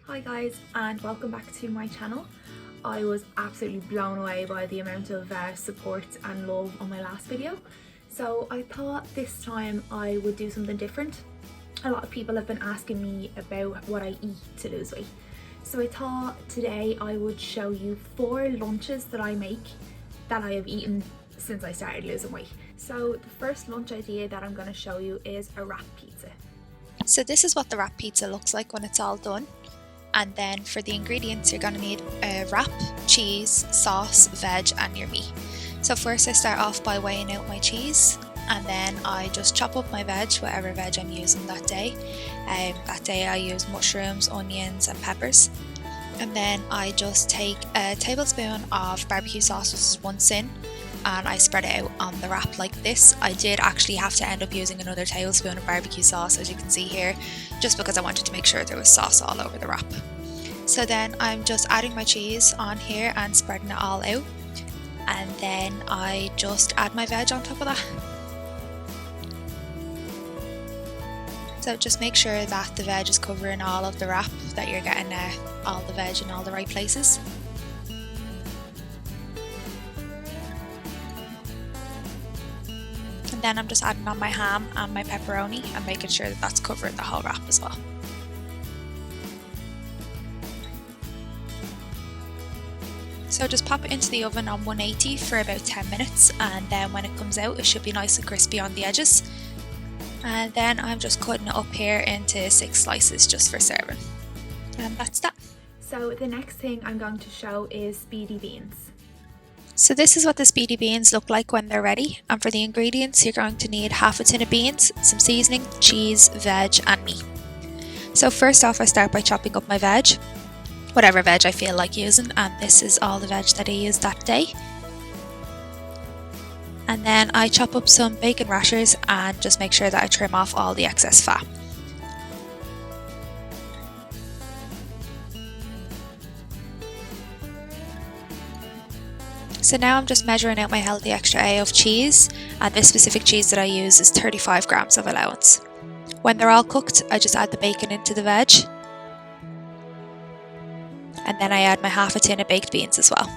Hi guys, and welcome back to my channel. I was absolutely blown away by the amount of support and love on my last video, so I thought this time I would do something different. A lot of people have been asking me about what I eat to lose weight, so I thought today I would show you 4 lunches that I make that I have eaten since I started losing weight. So the first lunch idea that I'm going to show you is a wrap pizza. So this is what the wrap pizza looks like when it's all done. And then for the ingredients, you're going to need a wrap, cheese, sauce, veg and your meat. So first I start off by weighing out my cheese, and then I just chop up my veg, whatever veg I'm using that day. That day I use mushrooms, onions and peppers. And then I just take a tablespoon of barbecue sauce, which is 1 Syn, and I spread it out on the wrap like this. I did actually have to end up using another tablespoon of barbecue sauce, as you can see here, just because I wanted to make sure there was sauce all over the wrap. So then I'm just adding my cheese on here and spreading it all out, and then I just add my veg on top of that. So just make sure that the veg is covering all of the wrap, that you're getting all the veg in all the right places. And then I'm just adding on my ham and my pepperoni and making sure that that's covering the whole wrap as well. So just pop it into the oven on 180 for about 10 minutes, and then when it comes out it should be nice and crispy on the edges. And then I'm just cutting it up here into 6 slices just for serving. And that's that. So the next thing I'm going to show is Speedy beans. So this is what the Speedy beans look like when they're ready, and for the ingredients you're going to need half a tin of beans, some seasoning, cheese, veg and meat. So first off I start by chopping up my veg, whatever veg I feel like using, and this is all the veg that I used that day. And then I chop up some bacon rashers and just make sure that I trim off all the excess fat. So now I'm just measuring out my healthy extra A of cheese, and this specific cheese that I use is 35 grams of allowance. When they're all cooked, I just add the bacon into the veg, and then I add my half a tin of baked beans as well.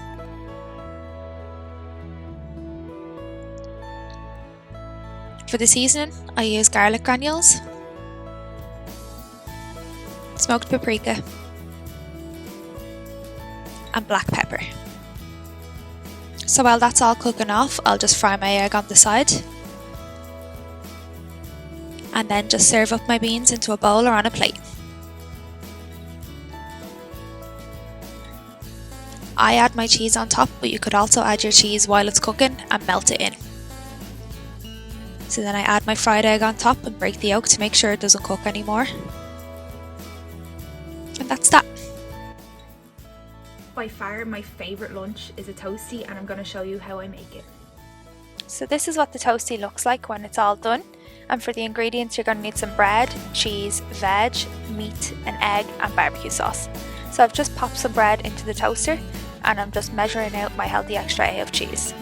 For the seasoning, I use garlic granules, smoked paprika and black pepper. So while that's all cooking off, I'll just fry my egg on the side, and then just serve up my beans into a bowl or on a plate. I add my cheese on top, but you could also add your cheese while it's cooking and melt it in. So then I add my fried egg on top and break the yolk to make sure it doesn't cook anymore. And that's that. By far my favourite lunch is a toastie, and I'm going to show you how I make it. So this is what the toastie looks like when it's all done, and for the ingredients you're going to need some bread, cheese, veg, meat, an egg and barbecue sauce. So I've just popped some bread into the toaster, and I'm just measuring out my healthy extra A of cheese.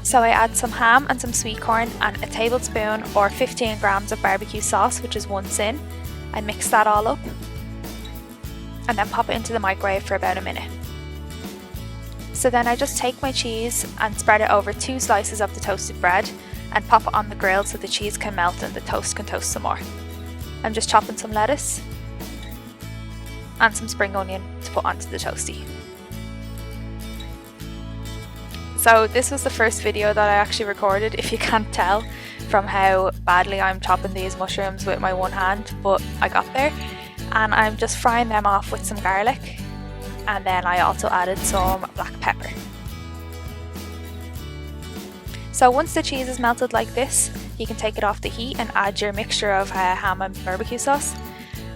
So I add some ham and some sweet corn and a tablespoon or 15 grams of barbecue sauce, which is 1 Syn. I mix that all up and then pop it into the microwave for about a minute. So then I just take my cheese and spread it over 2 slices of the toasted bread and pop it on the grill so the cheese can melt and the toast can toast some more. I'm just chopping some lettuce and some spring onion to put onto the toastie. So this was the first video that I actually recorded, if you can't tell from how badly I'm chopping these mushrooms with my one hand, but I got there. And I'm just frying them off with some garlic, and then I also added some black pepper. So once the cheese is melted like this, you can take it off the heat and add your mixture of ham and barbecue sauce.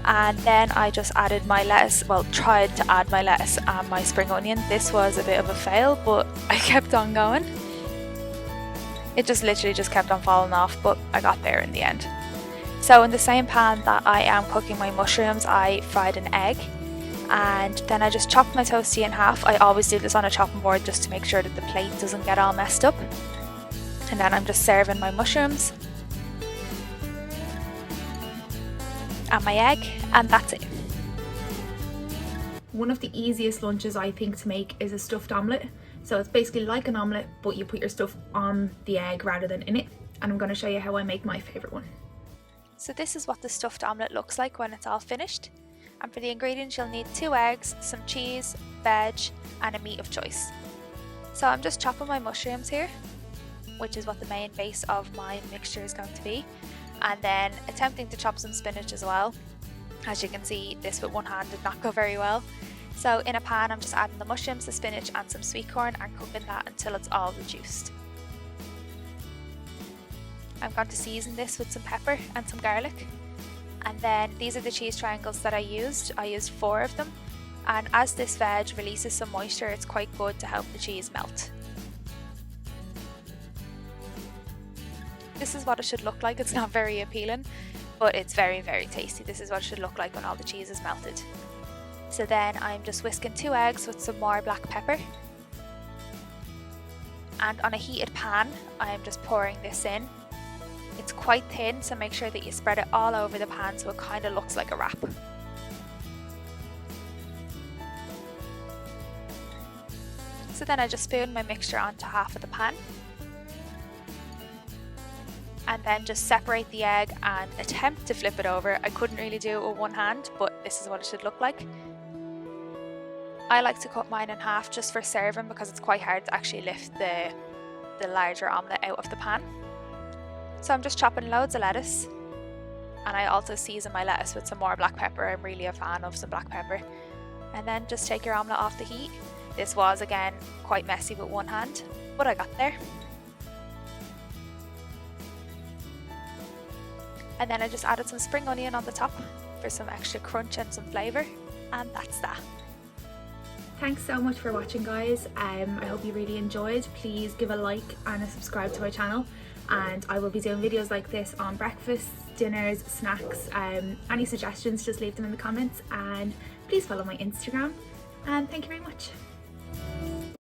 And then I just added my lettuce, well, tried to add my lettuce and my spring onion. This was a bit of a fail, but I kept on going. It just literally just kept on falling off, but I got there in the end. So in the same pan that I am cooking my mushrooms, I fried an egg, and then I just chopped my toastie in half. I always do this on a chopping board just to make sure that the plate doesn't get all messed up. And then I'm just serving my mushrooms and my egg, and that's it. One of the easiest lunches I think to make is a stuffed omelette. So it's basically like an omelette, but you put your stuff on the egg rather than in it. And I'm going to show you how I make my favourite one. So this is what the stuffed omelette looks like when it's all finished. And for the ingredients you'll need 2 eggs, some cheese, veg and a meat of choice. So I'm just chopping my mushrooms here, which is what the main base of my mixture is going to be. And then attempting to chop some spinach as well. As you can see, this with one hand did not go very well. So in a pan I'm just adding the mushrooms, the spinach and some sweet corn and cooking that until it's all reduced. I'm going to season this with some pepper and some garlic. And then these are the cheese triangles that I used. I used 4 of them. And as this veg releases some moisture, it's quite good to help the cheese melt. This is what it should look like. It's not very appealing, but it's very, very tasty. This is what it should look like when all the cheese is melted. So then I'm just whisking 2 eggs with some more black pepper. And on a heated pan, I'm just pouring this in. It's quite thin, so make sure that you spread it all over the pan so it kind of looks like a wrap. So then I just spoon my mixture onto half of the pan. And then just separate the egg and attempt to flip it over. I couldn't really do it with one hand, but this is what it should look like. I like to cut mine in half just for serving because it's quite hard to actually lift the larger omelette out of the pan. So I'm just chopping loads of lettuce, and I also season my lettuce with some more black pepper. I'm really a fan of some black pepper. And then just take your omelette off the heat. This was again quite messy with one hand, but I got there. And then I just added some spring onion on the top for some extra crunch and some flavour, and that's that. Thanks so much for watching, guys. I hope you really enjoyed. Please give a like and a subscribe to my channel, and I will be doing videos like this on breakfasts, dinners, snacks. Any suggestions, just leave them in the comments, and please follow my Instagram, and thank you very much.